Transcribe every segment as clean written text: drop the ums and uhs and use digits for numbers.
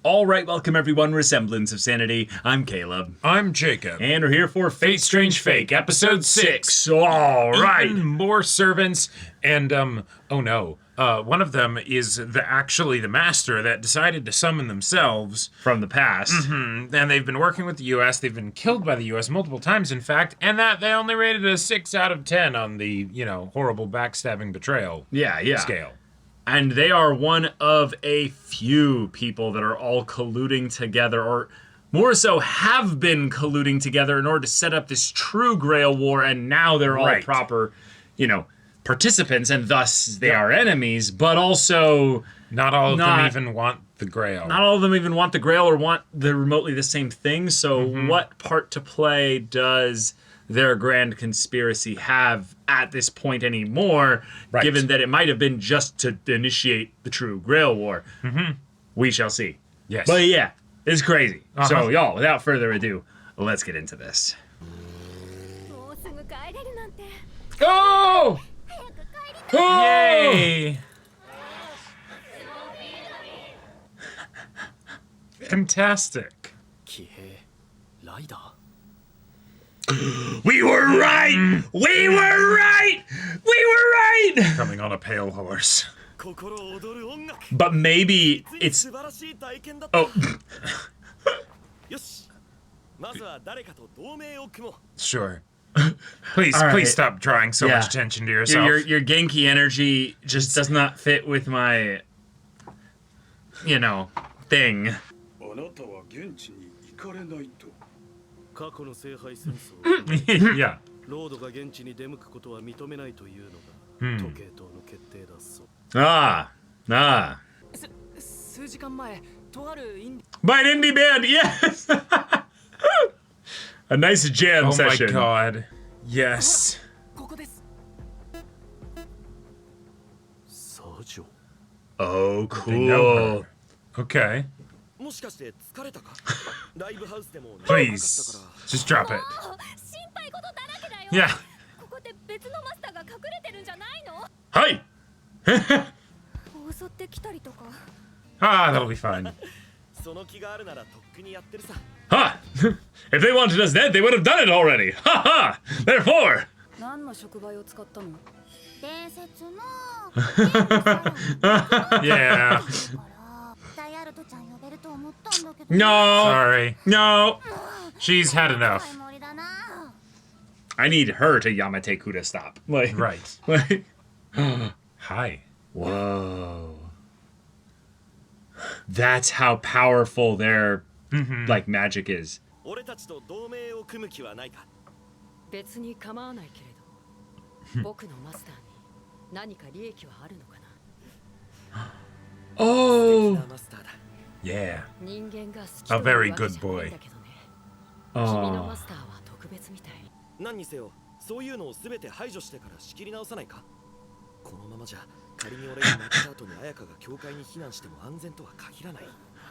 All right, welcome everyone. We're Semblance of Sanity. I'm Caleb. I'm Jacob. And we're here for Fate Strange Fake, episode 6. All right. Even more servants, and oh no. One of them is actually the master that decided to summon themselves From the past. and they've been working with the U.S. They've been killed by the U.S. multiple times, in fact, and that they only rated a 6 out of 10 on the, horrible backstabbing betrayal scale. And they are one of a few people that are all colluding together, or more so have been colluding together in order to set up this true Grail War, and now they're all proper, participants, and thus they are enemies, but also... Not all of them even want the Grail. Not all of them even want the Grail or want remotely the same thing, so what part to play does their grand conspiracy have at this point anymore, given that it might have been just to initiate the true Grail War? We shall see. Yes. But yeah, it's crazy. So y'all, without further ado, let's get into this. Oh! Oh! Yay! Fantastic. We were right! We were right! We were right! Coming on a pale horse. But maybe it's... Oh. Sure. Please stop drawing so much attention to yourself. Your Genki energy just does not fit with my, thing. Yeah. By an indie band, yes! A nice jam session. Oh my god. Yes. Oh, cool. Okay. Please, just drop it. Yeah. Hi! That'll be fine. Ha! If they wanted us dead, they would have done it already. Ha ha! Therefore. Yeah. No. Sorry. No. She's had enough. I need her to Yamate Kuda stop. Right. Like. Hi. Whoa. That's how powerful their magic is. Oh. Yeah. A very good boy. Oh.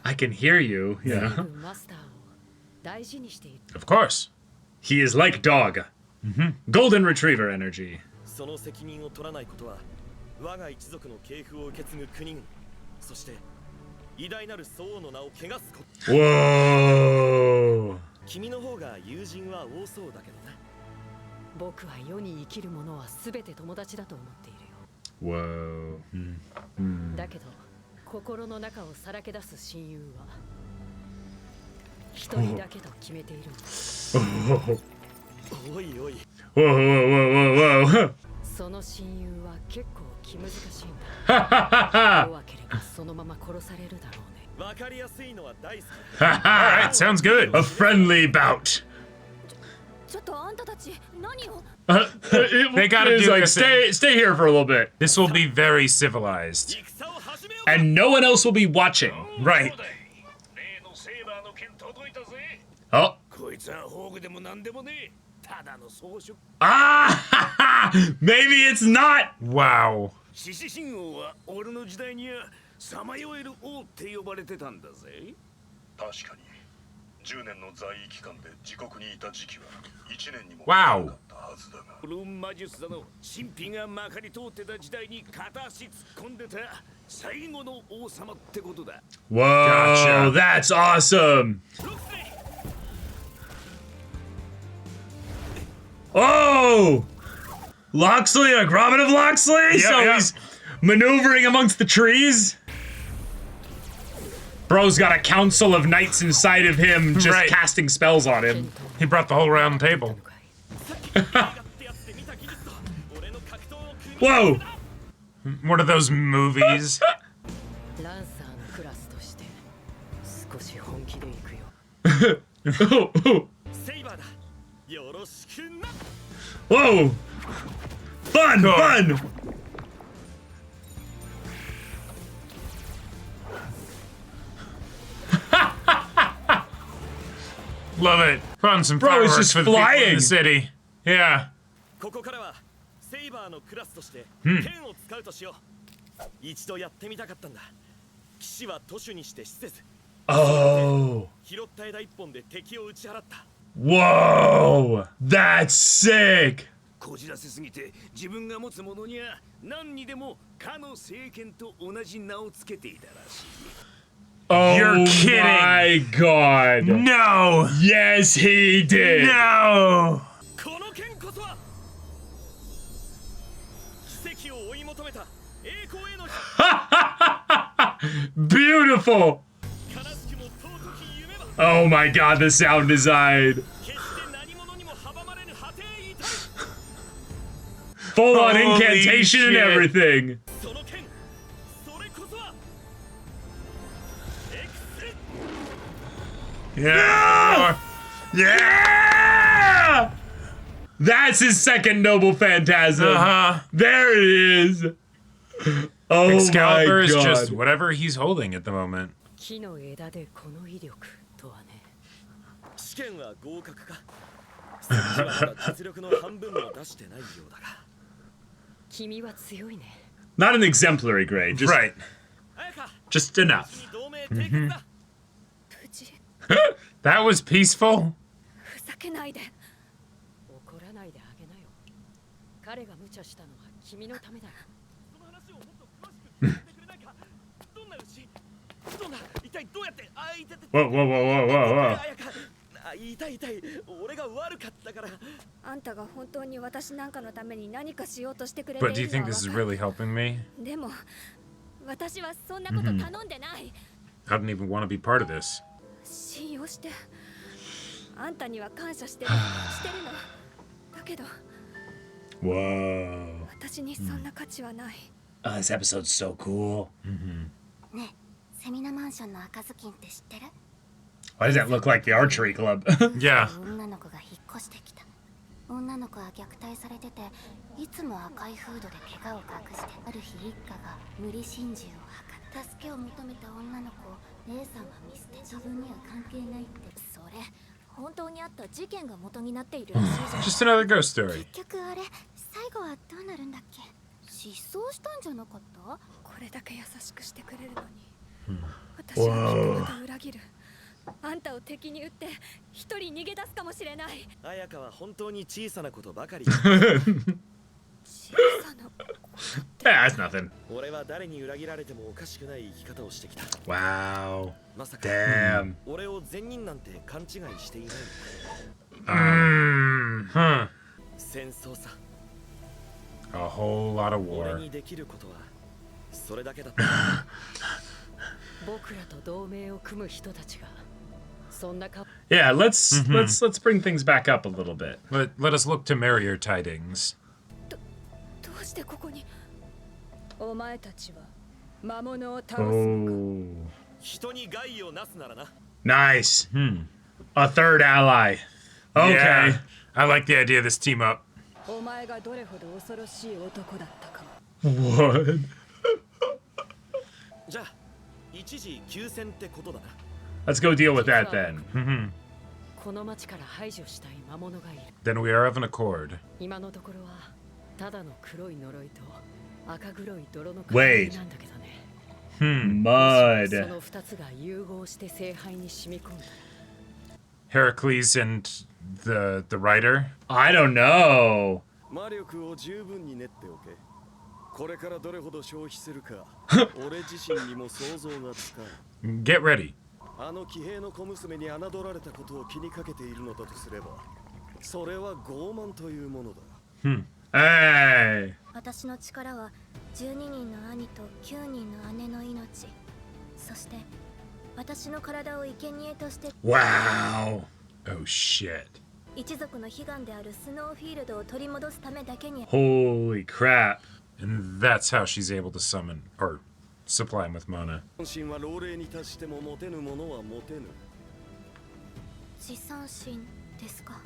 I can hear you, Of course. He is like dog. Golden retriever energy. Whoa. Whoa. Whoa, whoa, whoa. Alright, sounds good. A friendly bout. They gotta do like, their stay here for a little bit. This will be very civilized. And no one else will be watching. Right. Oh. Ah! Maybe it's not. Wow. Wow. ロン魔術だの神秘がまかり通ってた時代に片足突っ込んでた最後の王様ってことだ。 Whoa, Gotcha. that's awesome. Oh! Loxley, a grommet of Loxley? So yeah. he's maneuvering amongst the trees? Bro's got a council of knights inside of him just Right. casting spells on him. He brought the whole round table. Whoa! One of those movies. ランサーのクラスとして少し本気で行くよ。セイバーだ。よろしくな。 Whoa! Fun! Cool. Fun! Love it. Found some Bro, he's fireworks just for the people in flying. the city. Yeah. ここからはセイバーのクラスとして剣を使うとしよう。一度やってみたかったんだ。騎士は徒手にして死せず、 Oh! 拾った枝一本で敵を打ち払った。 Whoa! That's sick! こじらせすぎて自分が持つものには何にでもかの聖剣と同じ名をつけていたらしい。 Oh You're kidding. my god! No. Yes, he did! No. この剣こそは奇跡を追い求めた栄光への Beautiful! 悲しきも尊き夢は Oh my god, the sound design! 決して何者にも阻まれぬ果てへ至る。 Full on Holy incantation and shit. everything! その剣、それこそはエクス Yeah. Yeah! That's his second noble phantasm! Uh-huh. There it is! Oh Excalibur my is god. just whatever he's holding at the moment. 木の枝でこの威力とはね。試験は合格か。さっきはまだ実力の半分も出してないようだが。君は強いね。 Not an exemplary grade, just, Right. 綾香、 just enough. 君同盟締結だ。無事 That was peaceful. ふざけないで。怒らないであげなよ。彼が無茶したのは君のためだよ。その話をもっと詳しく聞いてくれないか。どんな牛？どんな一体どうやっていてて。 Whoa, whoa, whoa, whoa, whoa, whoa. 綾香、痛い。俺が悪かったから。あんたが本当に私なんかのために何かしようとしてくれて But い do you るの think は this is わかる really helping me? でも私はそんなこと頼んでない、 I don't even want to be part of this. 信用してあんたには感謝してるのだけど Whoa. 私にそんな価値はない、 Oh, this episode's so cool. ねえ、セミナマンションの赤ずきんって知ってる？ Why does that look like the archery club? Yeah. 女の子が引っ越してきた。女の子は虐待されてて、いつも赤いフードで怪我を隠して、ある日一家が無理心中を図った。助けを求めた女の子を姉さんは見捨て、自分には関係ないって。それ本当にあった事件が元になっているらしいじゃん。 Just another ghost story. 結局あれ、最後はどうなるんだっけ？失踪したんじゃなかった？これだけ優しくしてくれるのに、私はきっとまた裏切る。あんたを敵に撃って一人逃げ出すかもしれない。綾香は本当に小さなことばかり。小さな Yeah, that's nothing. 俺は誰に裏切られてもおかしくない生き方をしてきた。 Wow. まさか Damn. 俺を善人なんて勘違いしていない。 Huh. 戦争さ。 A whole lot of 俺 war. にできることはそれだけだった。僕らと同盟を組む人たちがそんな顔 Yeah, let's bring things back up a little bit. Let us look to merrier tidings. どうしてここに？お前たちは魔物を倒す。 Oh. 人に害をなすならな。 Nice. A third ally. Okay. Yeah. I like the idea of this team up. お前がどれほど恐ろしい男だったか。 What? じゃあ一時休戦ってことだな。 Let's go deal with that then. この町から排除したい魔物がいる。 Then we are of an accord. 今のところはただの黒い呪いと赤黒い泥の Wait. 塊なんだけどね。 Hmm. そ Mud. の二つが融合して聖杯に染み込んだ。Heracles and the writer? I don't know. 魔力を十分に練っておけ。これからどれほど消費するか、俺自身にも想像がつかん。 Get ready. あの騎兵の小娘に侮られたことを気にかけているのだとすれば、それは傲慢というものだ。Hey. 私の力は12人の兄と9人の姉の命、そして私の体を生贄として Wow. Oh shit. 一族の悲願であるスノーフィールドを取り戻すためだけに Holy crap. And that's how she's able to summon or supply him with mana. 本心は老齢に達しても持てぬものは持てぬ。自尊心ですか。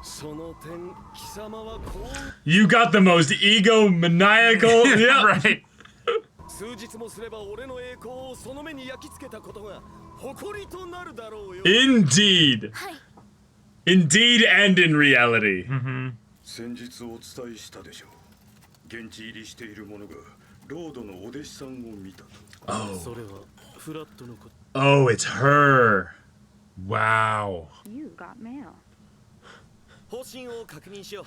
その点、貴様はこう You got the most egomaniacal. Yeah. Right. 数日もすれば俺の栄光をその目に焼き付けたことが誇りとなるだろうよ。 Indeed. はい。 Indeed and in reality. 先日お伝えしたでしょう。現地入りしている者がロードのお弟子さんを見たと。それはフラットのこと。 Oh, it's her. Wow. You got mail. 方針を確認しよう。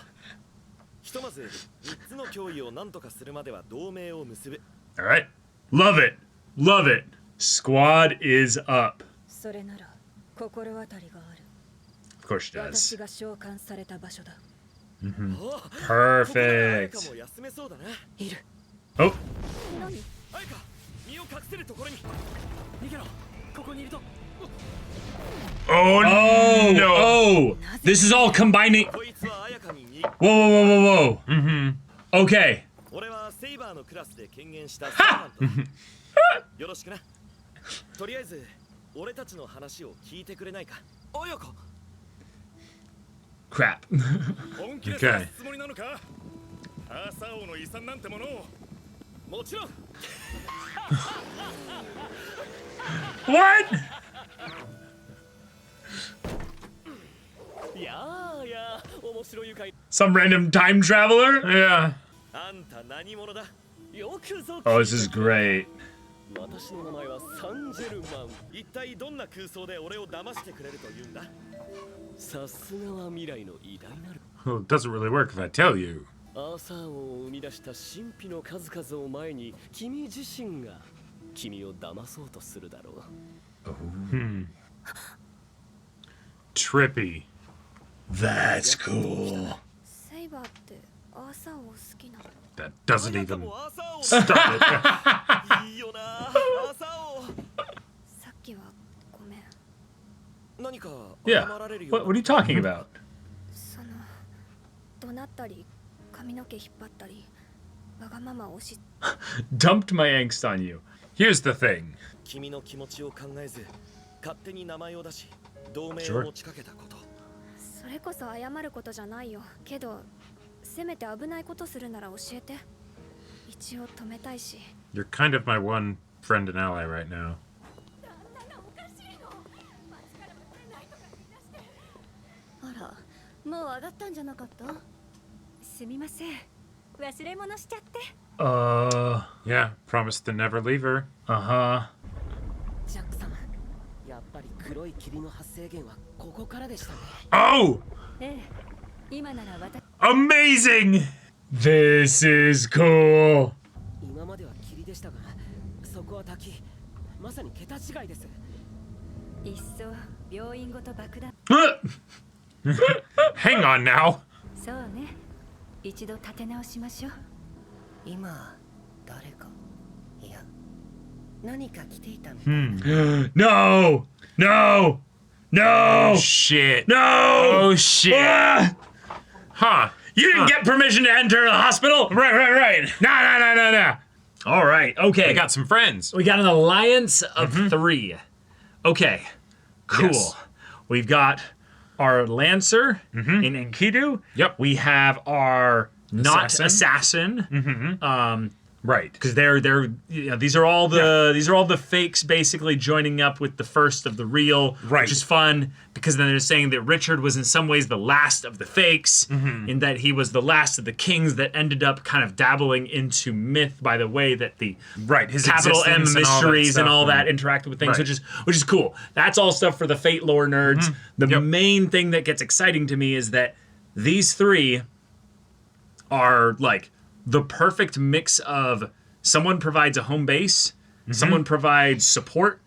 ひとまず3つの脅威を何とかするまでは同盟を結ぶ。 All right. Love it. Love it. Squad is up. それなら心当たりがある。 Of course she 私 does. が召喚された場所だ。ここなら彩 Perfect. 香も休めそうだな。いる。 Oh. 彩香、身を隠せるところに逃げろ。ここにいると。 Oh, Oh. no. Oh. This is all combining. こいつは彩香に逃 Whoa, whoa, whoa, whoa, whoa. Okay. 俺はセイバーのクラスで権限したサーマント。よろしくな。とりあえず俺たちの話を聞いてくれないか。彩香。 Crap. 本気で探すつもりなのか。アーサー王の遺産なんてものを。もちろん。 What? いやーやー、面白い愉快。 Some random time traveler? Yeah. あんた何者だ。よくぞ。 Oh, this is great. 私の名前はサンジェルマン。一体どんな空想で俺を騙してくれるというんだ。さすがは未来の偉大なる。 Well, it doesn't really work if I tell you. アーサー王を生み出した神秘の数々を前に、君自身が君を騙そうとするだろう。 Trippy. That's cool. セイバーってアーサーを好きなの。 That doesn't 彩香 even もアーサー王 start it. いいよな、アーサー王。さっきはごめん。何か Yeah. 謝られるよ What are you talking about? その怒鳴ったり髪の毛引っ張ったりわがまま押し Dumped my angst on you. Here's the thing. 君の気持ちを考えず、勝手に名前を出し、同盟 Sure. を持ちかけたこと。それこそ謝ることじゃないよ。けどせめて危ないことするなら教えて。一応止めたいし。 You're kind of my one friend and ally right now. あら、もう上がったんじゃなかった？すみません。忘れ物しちゃって。 Yeah, promised to never leave her. Uh-huh. ジャック様、やっぱり黒い霧の発生源はここからでしたね。 Oh! ええ。今なら私 Amazing! This is cool. 今までは霧でしたが、そこは滝。まさに桁違いです。いっそ病院ごと爆弾。 Hang on now. そうね。一度立て直しましょう。今、誰か。いや、何か来ていたみたいな。 No! No! No! Oh shit. No! Oh shit. Ah! Huh. You didn't get permission to enter the hospital? Right. Nah. All right, okay. I got some friends. We got an alliance of 3. Okay, cool. Yes. We've got our Lancer in Enkidu. Yep. We have our not Assassin. assassin, Right. Because these are all the fakes basically joining up with the first of the real, Right. which is fun because then they're saying that Richard was in some ways the last of the fakes, in that he was the last of the kings that ended up kind of dabbling into myth by the way that the His capital M existence and all that mysteries and stuff all that interacted with things, Right. which is cool. That's all stuff for the Fate lore nerds. The main thing that gets exciting to me is that these three are like the perfect mix of someone provides a home base, someone provides support,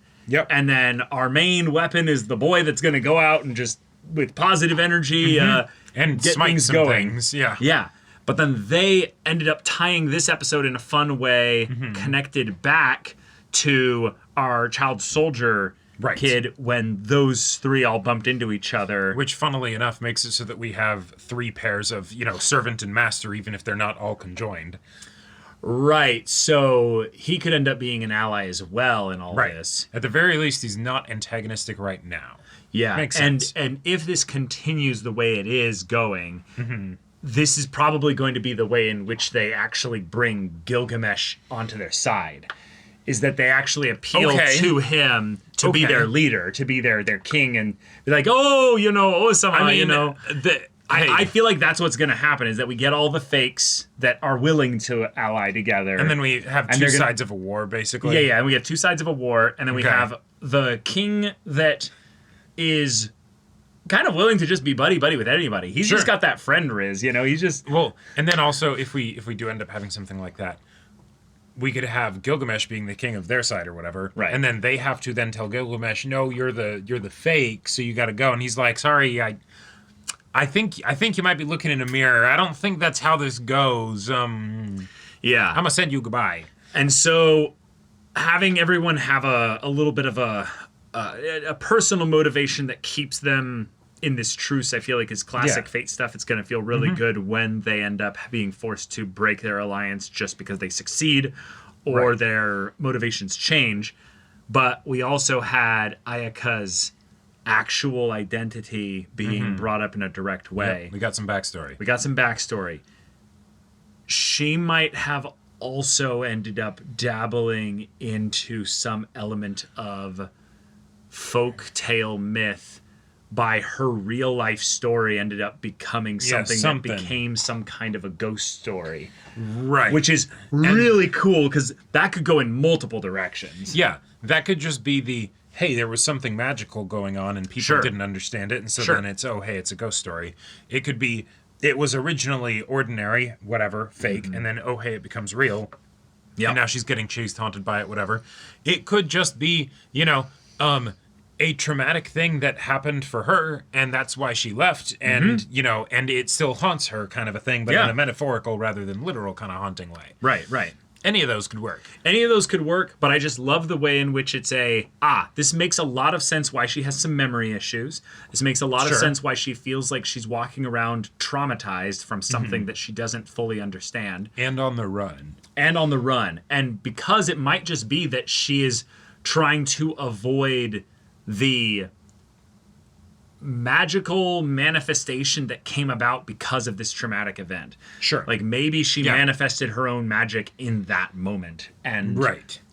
and then our main weapon is the boy that's going to go out and just with positive energy and get smite things some going. things. Yeah. Yeah. But then they ended up tying this episode in a fun way, connected back to our child soldier kid when those three all bumped into each other. Which, funnily enough, makes it so that we have 3 pairs of, servant and master, even if they're not all conjoined. Right. So he could end up being an ally as well in all this. At the very least, he's not antagonistic right now. Yeah. Makes sense. And if this continues the way it is going, this is probably going to be the way in which they actually bring Gilgamesh onto their side. Is that they actually appeal to him to be their leader, to be their king, and be like, I feel like that's what's going to happen, is that we get all the fakes that are willing to ally together. And then we have 2 sides of a war, basically. Yeah, and we have 2 sides of a war, and then we have the king that is kind of willing to just be buddy-buddy with anybody. He's just got that friend riz, he's just... Well, and then also, if we do end up having something like that, we could have Gilgamesh being the king of their side or whatever, right? And then they have to then tell Gilgamesh, "No, you're the fake, so you got to go." And he's like, "Sorry, I think you might be looking in a mirror. I don't think that's how this goes. I'm gonna send you goodbye." And so, having everyone have a little bit of a personal motivation that keeps them in this truce, I feel like is classic Fate stuff. It's going to feel really good when they end up being forced to break their alliance just because they succeed or their motivations change. But we also had Ayaka's actual identity being brought up in a direct way. Yep. We got some backstory. She might have also ended up dabbling into some element of folk tale myth by her real life story ended up becoming something that became some kind of a ghost story. Right. Which is really cool because that could go in multiple directions. Yeah. That could just be hey, there was something magical going on and people didn't understand it. And so then it's, it's a ghost story. It could be, it was originally ordinary, whatever, fake. And then, it becomes real. Yeah. And now she's getting chased, haunted by it, whatever. It could just be, a traumatic thing that happened for her, and that's why she left, and and it still haunts her, kind of a thing, but in a metaphorical rather than literal kind of haunting way. Right. Any of those could work. But I just love the way in which it's this makes a lot of sense why she has some memory issues. This makes a lot of sense why she feels like she's walking around traumatized from something that she doesn't fully understand. And on the run. And because it might just be that she is trying to avoid the magical manifestation that came about because of this traumatic event. Sure. Like maybe she manifested her own magic in that moment and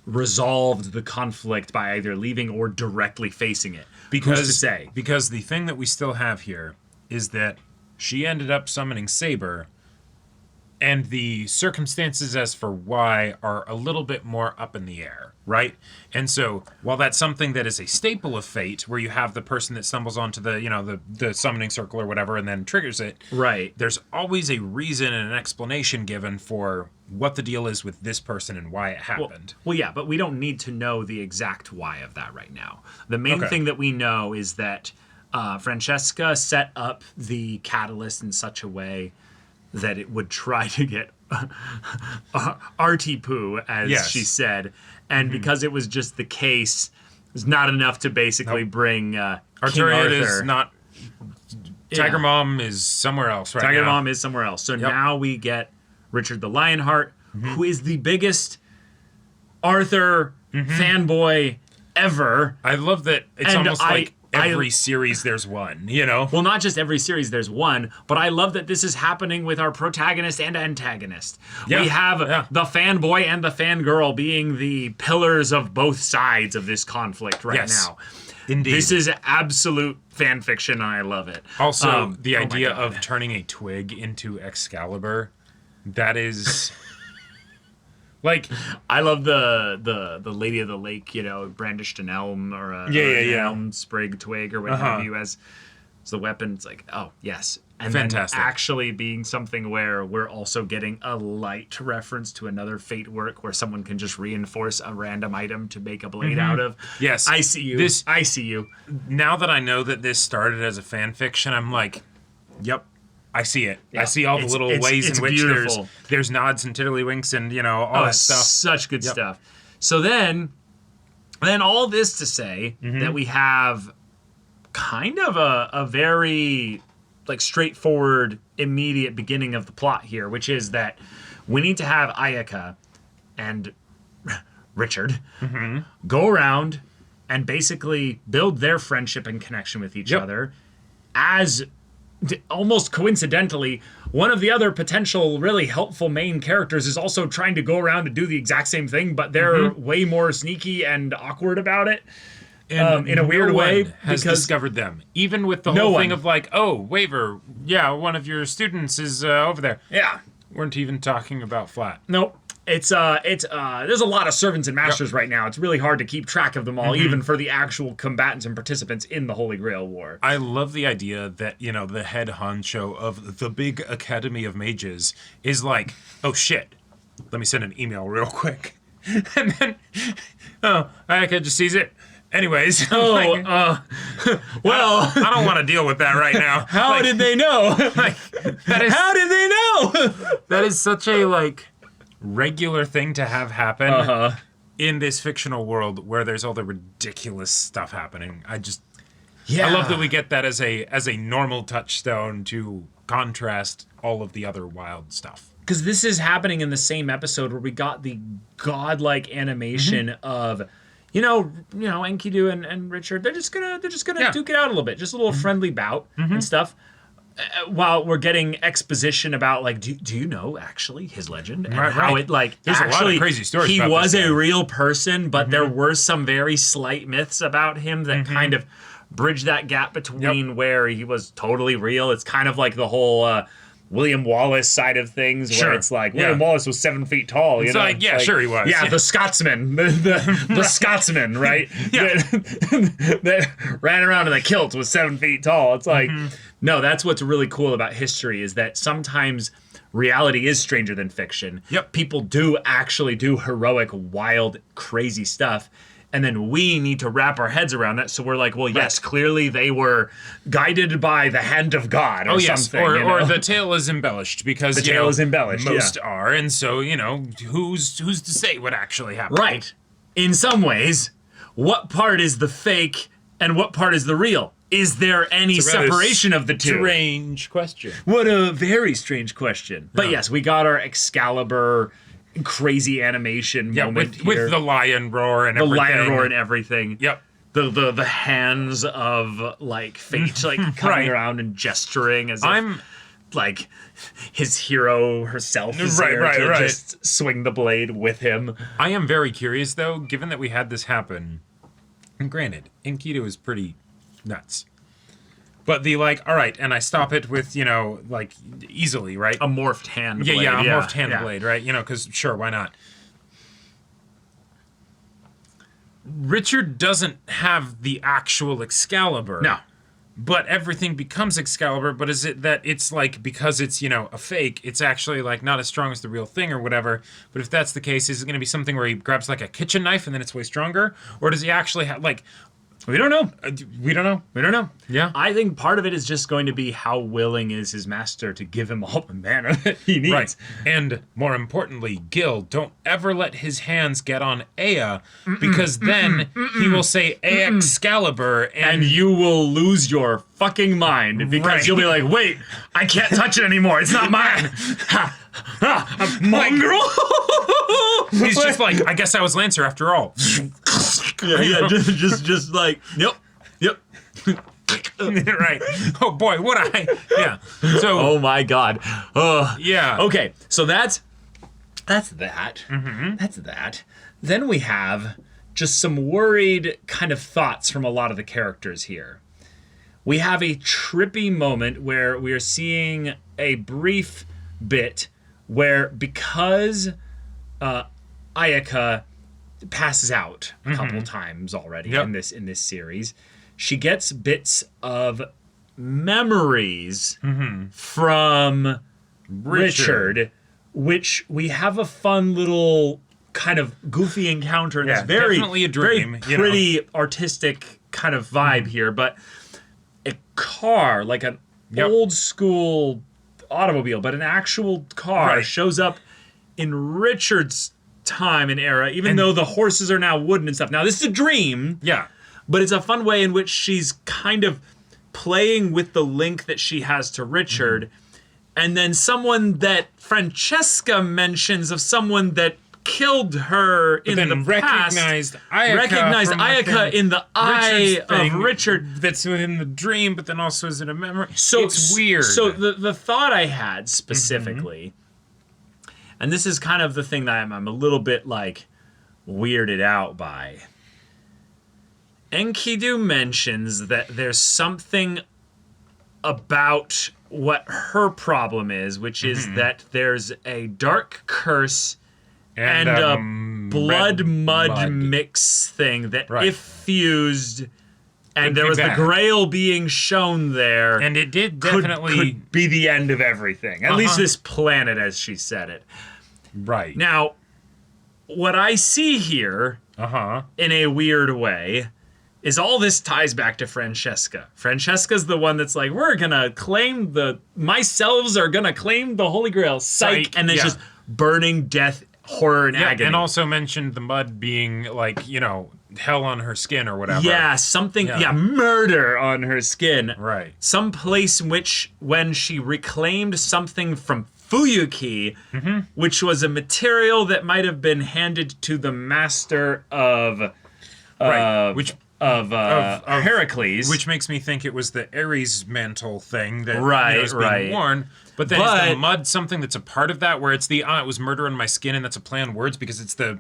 resolved the conflict by either leaving or directly facing it. Because who's to say? Because the thing that we still have here is that she ended up summoning Saber, and the circumstances as for why are a little bit more up in the air, right? And so, while that's something that is a staple of Fate, where you have the person that stumbles onto the summoning circle or whatever and then triggers it, right? There's always a reason and an explanation given for what the deal is with this person and why it happened. Well, yeah, but we don't need to know the exact why of that right now. The main thing that we know is that Francesca set up the catalyst in such a way that it would try to get arty poo, as she said. And because it was just the case, it was not enough to basically bring King Arthur. Is not... Tiger Mom is somewhere else right now. Tiger Mom is somewhere else. So now we get Richard the Lionheart, who is the biggest Arthur fanboy ever. I love that it's almost like every series there's one, you know? Well, not just every series there's one, but I love that this is happening with our protagonist and antagonist. Yeah, We have the fanboy and the fangirl being the pillars of both sides of this conflict right now. Indeed. This is absolute fan fiction, and I love it. Also, the oh my idea God. of turning a twig into Excalibur, that is... like, I love the Lady of the Lake, you know, brandished an elm or an elm sprig twig or what have you as the weapon. It's like, oh, yes. And fantastic. then actually being something where we're also getting a light reference to another Fate work where someone can just reinforce a random item to make a blade out of. Yes. I see you. I see you. Now that I know that this started as a fan fiction, I'm like, yep. I see it. I see all the little ways in which there's nods and tiddlywinks and, you know, all that stuff. Such good stuff. So then all this to say that we have kind of a very like straightforward, immediate beginning of the plot here, which is that we need to have Ayaka and Richard go around and basically build their friendship and connection with each other as... almost coincidentally, one of the other potential really helpful main characters is also trying to go around and do the exact same thing, but they're way more sneaky and awkward about it. And in a weird way, has because discovered them. Even with the whole thing of like, oh, Waver, yeah, one of your students is over there. Yeah. Weren't even talking about Flat. Nope. It's there's a lot of servants and masters right now. It's really hard to keep track of them all, even for the actual combatants and participants in the Holy Grail War. I love the idea that, you know, the head honcho of the big Academy of Mages is like, oh shit, let me send an email real quick. And then, Ayaka just sees it. Anyways, well, I don't want to deal with that right now. How did they know? How did they know? That is such a, like... regular thing to have happen in this fictional world where there's all the ridiculous stuff happening. I love that we get that as a normal touchstone to contrast all of the other wild stuff. Because this is happening in the same episode where we got the godlike animation of, you know, Enkidu and Richard. They're just gonna duke it out a little bit, just a little friendly bout and stuff. While we're getting exposition about, like, do you know actually his legend and how it, like, there's actually, a lot of crazy stories. He about was this a real person, but there were some very slight myths about him that kind of bridge that gap between where he was totally real. It's kind of like the whole William Wallace side of things, where it's like William Wallace was 7 feet tall. You know? Like, sure he was. Yeah, the Scotsman, the Scotsman, right? that ran around in a kilt was 7 feet tall. It's like, no, that's what's really cool about history is that sometimes reality is stranger than fiction. People do actually do heroic, wild, crazy stuff. And then we need to wrap our heads around that. So we're like, well, yes, clearly they were guided by the hand of God or something. Or the tale is embellished because the tale is embellished. Most are. And so, you know, who's to say what actually happened? Right. In some ways, what part is the fake and what part is the real? Is there any separation of the two? Strange question. What a very strange question. But yes, we got our Excalibur crazy animation moment with the lion roar and everything. The lion roar and everything. Yep. The hands of, like, Fate, like, coming around and gesturing as if, like, his hero herself is there to just swing the blade with him. I am very curious, though, given that we had this happen. And granted, Enkidu is pretty nuts. But the, like, all right, and I stop it with, you know, like, easily, right? A morphed hand blade. Yeah, a morphed hand blade, right? You know, because, sure, why not? Richard doesn't have the actual Excalibur. No. But everything becomes Excalibur, but is it that it's, like, because it's, you know, a fake, it's actually, like, not as strong as the real thing or whatever? But if that's the case, is it going to be something where he grabs, like, a kitchen knife and then it's way stronger? Or does he actually have, like... We don't know. We don't know. We don't know. Yeah. I think part of it is just going to be how willing is his master to give him all the mana that he needs. Right. And more importantly, Gil, don't ever let his hands get on Ea, because then he will say Excalibur, and you will lose your fucking mind because you'll be like, wait, I can't touch it anymore. It's not mine. A mongrel? He's just like, I guess I was Lancer after all. Yeah, just like, nope. Yep. Right. Oh boy, what yeah. So Oh my God. yeah. Okay, so that's that. That's that. Then we have just some worried kind of thoughts from a lot of the characters here. We have a trippy moment where we are seeing a brief bit where, because Ayaka passes out a couple times already in this series, she gets bits of memories from Richard, which we have a fun little kind of goofy encounter in this very, definitely a dream, very pretty artistic kind of vibe here, but a car, like an old school automobile, but an actual car shows up in Richard's time and era, even though the horses are now wooden and stuff. Now, this is a dream. Yeah. But it's a fun way in which she's kind of playing with the link that she has to Richard. And then someone that Francesca mentions of someone that killed her in the past. Recognized Ayaka in the eye of Richard. That's within the dream, but then also is in a memory. So it's weird. So the thought I had specifically, and this is kind of the thing that I'm a little bit like weirded out by. Enkidu mentions that there's something about what her problem is, which is that there's a dark curse and a blood-mud mix thing that if fused, and there was the grail being shown there, and it did definitely could be the end of everything. At least this planet, as she said it. Right. Now, what I see here, in a weird way, is all this ties back to Francesca. Francesca's the one that's like, we're gonna claim myselves are gonna claim the Holy Grail. Psych. And then just burning death, horror, and agony. And also mentioned the mud being like, hell on her skin or whatever. Yeah, something, murder on her skin. Right. Some place in which, when she reclaimed something from Fuyuki, which was a material that might have been handed to the master of Heracles, which makes me think it was the Ares mantle thing that is being worn. But then is the mud something that's a part of that, where it's it was murder on my skin, and that's a play on words because it's the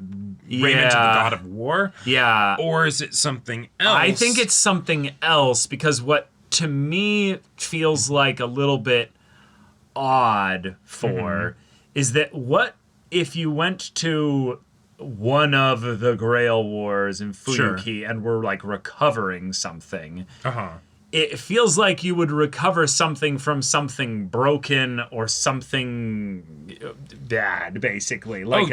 raiment of the god of war? Yeah. Or is it something else? I think it's something else, because what to me feels like a little bit odd is that what if you went to one of the Grail Wars in Fuyuki and were like recovering something. It feels like you would recover something from something broken or something bad, basically. Like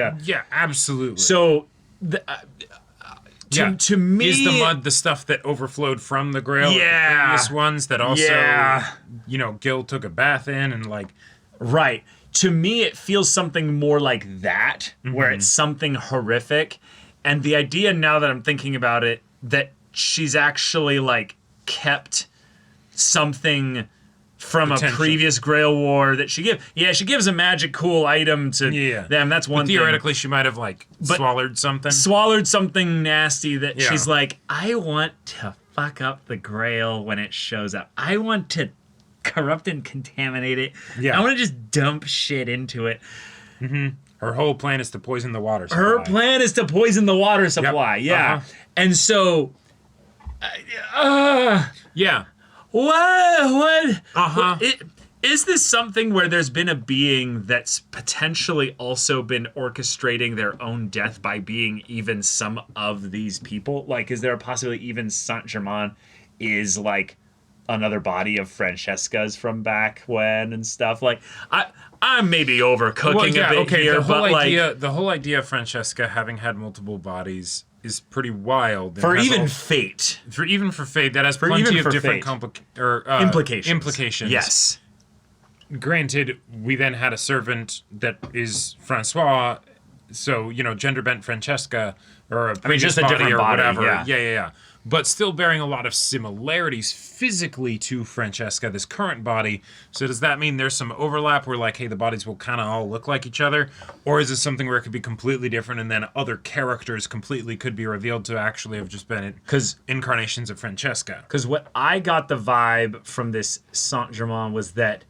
absolutely. So, to me, is the mud the stuff that overflowed from the Grail? Like the previous ones that also, Gil took a bath in and like. Right. To me, it feels something more like that, where it's something horrific. And the idea, now that I'm thinking about it, that she's actually, like, kept something from a previous Grail War that she gives. Yeah, she gives a magic cool item to them. That's one thing. Theoretically, she might have, like, swallowed something. Swallowed something nasty that she's like, I want to fuck up the Grail when it shows up. I want to corrupt and contaminate it. I want to just dump shit into it. Her whole plan is to poison the water supply. Her plan is to poison the water supply. And so what is this something where there's been a being that's potentially also been orchestrating their own death by being even some of these people? Like, is there a possibility even Saint-Germain is like another body of Francesca's from back when and stuff? Like, I'm maybe overcooking a bit here, the whole idea of Francesca having had multiple bodies is pretty wild. For even Fate. For Fate, that has plenty of different implications. Yes. Granted, we then had a servant that is Francois, so, gender bent Francesca, or a just a different or body, whatever. Yeah. but still bearing a lot of similarities physically to Francesca, this current body. So does that mean there's some overlap where, like, hey, the bodies will kind of all look like each other? Or is it something where it could be completely different and then other characters completely could be revealed to actually have just been incarnations of Francesca? Because what I got the vibe from this Saint-Germain was that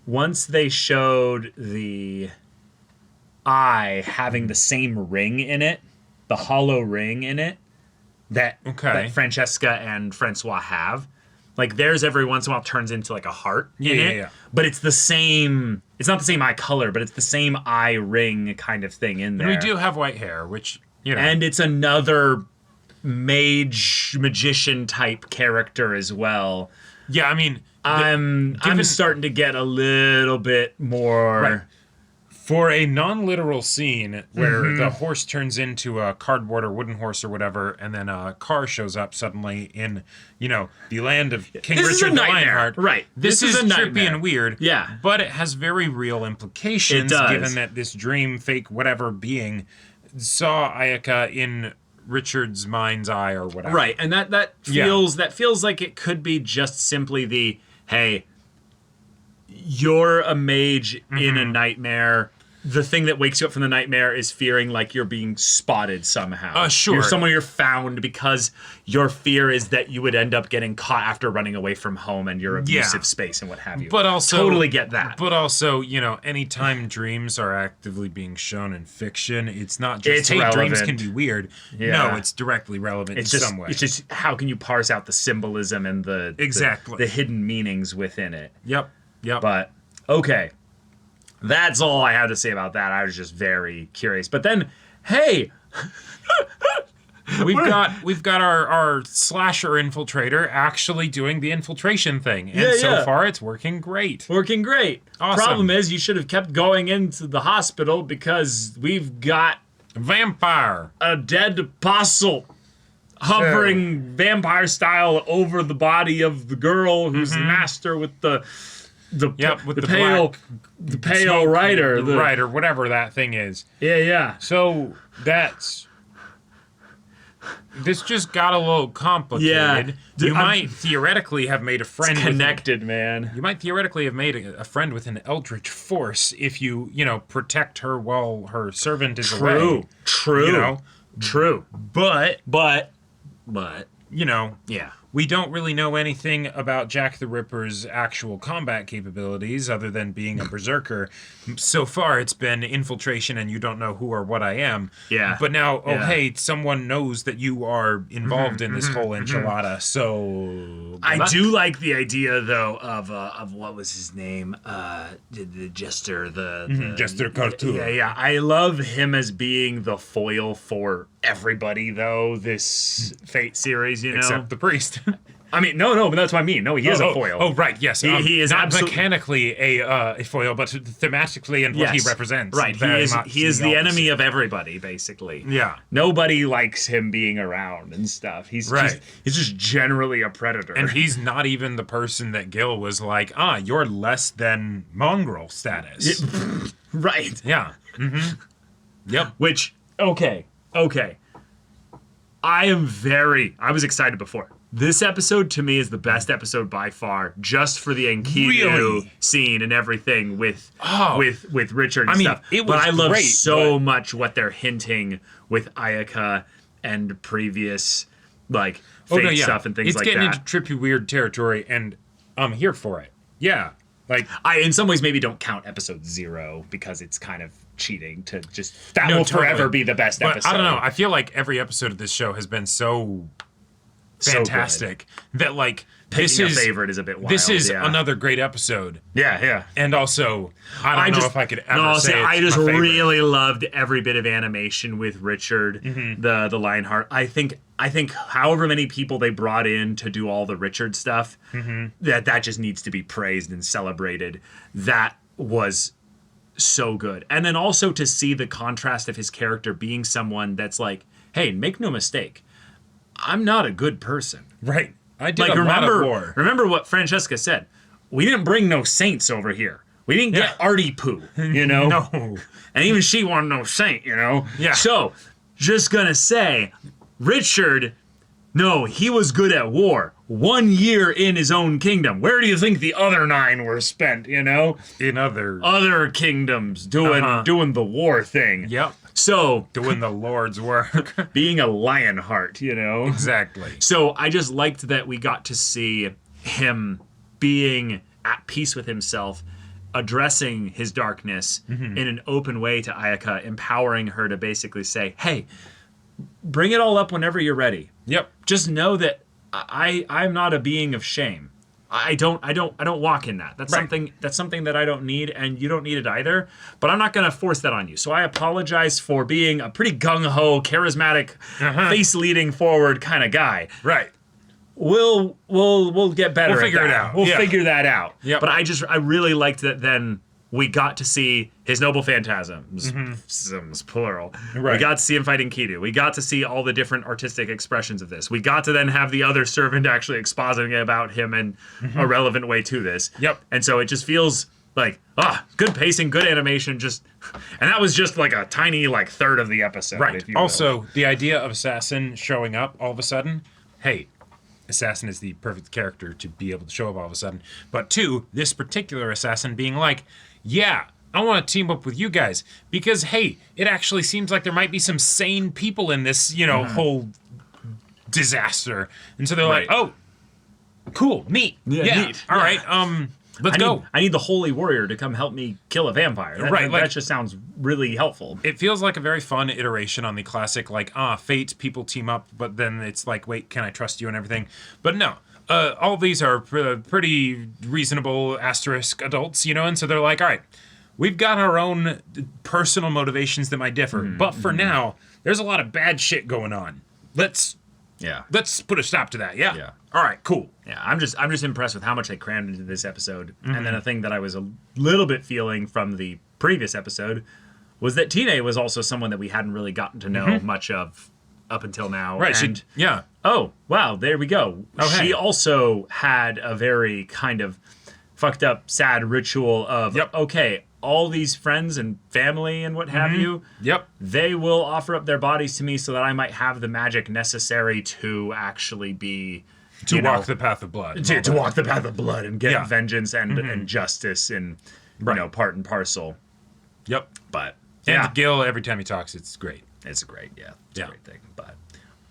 once they showed the eye having the same ring in it, the hollow ring in it, that Francesca and Francois have, like theirs every once in a while turns into like a heart in it. Yeah. But it's the same, it's not the same eye color, but it's the same eye ring kind of thing in there. And we do have white hair, which, you know. And it's another magician type character as well. Yeah, I mean, I'm starting to get a little bit more... Right. For a non-literal scene where the horse turns into a cardboard or wooden horse or whatever, and then a car shows up suddenly in, you know, the land of King Richard the Lionheart. Right. This is a trippy nightmare. and weird. Yeah. But it has very real implications, given that this dream, fake, whatever being saw Ayaka in Richard's mind's eye or whatever. Right, and that feels like it could be just simply the, hey, you're a mage in a nightmare. The thing that wakes you up from the nightmare is fearing like you're being spotted somehow. Sure. You're found because your fear is that you would end up getting caught after running away from home and your abusive space and what have you. But also... Totally get that. But also, you know, anytime dreams are actively being shown in fiction, it's not just, hey, relevant. Dreams can be weird. Yeah. No, it's directly relevant in some way. It's just how can you parse out the symbolism and the hidden meanings within it. Yep. But, okay. That's all I had to say about that. I was just very curious. But then, hey, we've got our slasher infiltrator actually doing the infiltration thing. And so far it's working great. Awesome. Problem is you should have kept going into the hospital because we've got a dead apostle hovering vampire style over the body of the girl who's the master with the pale writer, the writer, whatever that thing is. Yeah. So this just got a little complicated. Yeah. You might theoretically have made a friend. It's connected, man. You might theoretically have made a friend with an eldritch force if you protect her while her servant is away. True. You know? True. But yeah. We don't really know anything about Jack the Ripper's actual combat capabilities other than being a berserker. So far, it's been infiltration and you don't know who or what I am. Yeah. But now, hey, someone knows that you are involved in this whole enchilada, so... I do like the idea, though, of what was his name? The Jester, Jester Cartoon. Yeah. I love him as being the foil for everybody, though, this Fate series, you know? Except the priest. I mean, no, but that's what I mean. No, he is a foil. Oh, right, yes. He is not mechanically a foil, but thematically and what he represents. Right, he is the enemy of everybody, basically. Yeah. Nobody likes him being around and stuff. He's just generally a predator. And he's not even the person that Gil was like, you're less than mongrel status. Right. Yeah. Yep. Which, okay. I was excited before. This episode, to me, is the best episode by far, just for the Enkidu scene and everything with Richard and stuff. It was but I love great, so much what they're hinting with Ayaka and previous, like, fake stuff and things like that. It's getting into trippy, weird territory, and I'm here for it. Yeah. Like, I, in some ways, maybe don't count episode 0 because it's kind of cheating to just... That will forever be the best episode. I don't know. I feel like every episode of this show has been so fantastic that, like, Picking a favorite is a bit wild. This is another great episode. Yeah. And also, I don't know if I could ever say it's I just my favorite. really loved every bit of animation with Richard, the Lionheart. I think however many people they brought in to do all the Richard stuff, that just needs to be praised and celebrated. That was so good. And then also to see the contrast of his character being someone that's like, hey, make no mistake, I'm not a good person. Right. I did a lot of war. Remember what Francesca said. We didn't bring no saints over here. We didn't get Artie Poo, you know? No. And even she wanted no saint, you know? Yeah. So, just gonna say, Richard No, he was good at war. 1 year in his own kingdom. Where do you think the other 9 were spent, you know? In other kingdoms doing the war thing. Yep. So Doing the Lord's work. being a Lionheart, you know? Exactly. So I just liked that we got to see him being at peace with himself, addressing his darkness in an open way to Ayaka, empowering her to basically say, hey, bring it all up whenever you're ready. Yep. Just know that I'm not a being of shame. I don't walk in that. That's Right. something that I don't need, and you don't need it either. But I'm not gonna force that on you. So I apologize for being a pretty gung-ho, charismatic, face leading forward kind of guy. Right. We'll get better. We'll at figure it that. out. We'll Yeah. figure that out. Yep. But I really liked that then we got to see his noble phantasms, plural. Right. We got to see him fighting Enkidu. We got to see all the different artistic expressions of this. We got to then have the other servant actually expositing about him in a relevant way to this. Yep. And so it just feels like, good pacing, good animation, and that was just like a tiny third of the episode. Right. if you will. Also, the idea of Assassin showing up all of a sudden, hey, Assassin is the perfect character to be able to show up all of a sudden. But 2, this particular Assassin being like, yeah, I want to team up with you guys because, hey, it actually seems like there might be some sane people in this, whole disaster. And so they're like, oh, cool, neat. Yeah, neat. All right, let's go. I need the holy warrior to come help me kill a vampire. That just sounds really helpful. It feels like a very fun iteration on the classic, Fate, people team up, but then it's like, wait, can I trust you and everything? But no, all these are pretty reasonable asterisk adults, and so they're like, all right, we've got our own personal motivations that might differ, but for now, there's a lot of bad shit going on. Let's put a stop to that. Yeah. All right, cool. Yeah, I'm just impressed with how much they crammed into this episode. And then a thing that I was a little bit feeling from the previous episode was that Tine was also someone that we hadn't really gotten to know much of up until now. Right. And, yeah. oh, wow, there we go. Oh, hey. She also had a very kind of fucked up, sad ritual of, okay, all these friends and family and what have you, they will offer up their bodies to me so that I might have the magic necessary to actually be... To walk the path of blood. To walk the path of blood and get vengeance and justice and, part and parcel. Yep. But, And Gil, every time he talks, it's great. It's great, It's a great thing, but...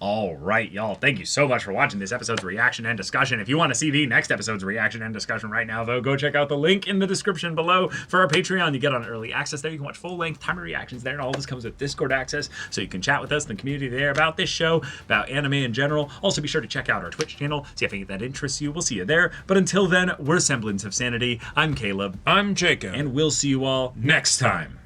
All right, y'all. Thank you so much for watching this episode's reaction and discussion. If you want to see the next episode's reaction and discussion right now, though, go check out the link in the description below for our Patreon. You get on early access there. You can watch full-length timer reactions there, and all this comes with Discord access, so you can chat with us in the community there about this show, about anime in general. Also, be sure to check out our Twitch channel, see if anything that interests you. We'll see you there. But until then, we're Semblance of Sanity. I'm Caleb. I'm Jacob. And we'll see you all next time.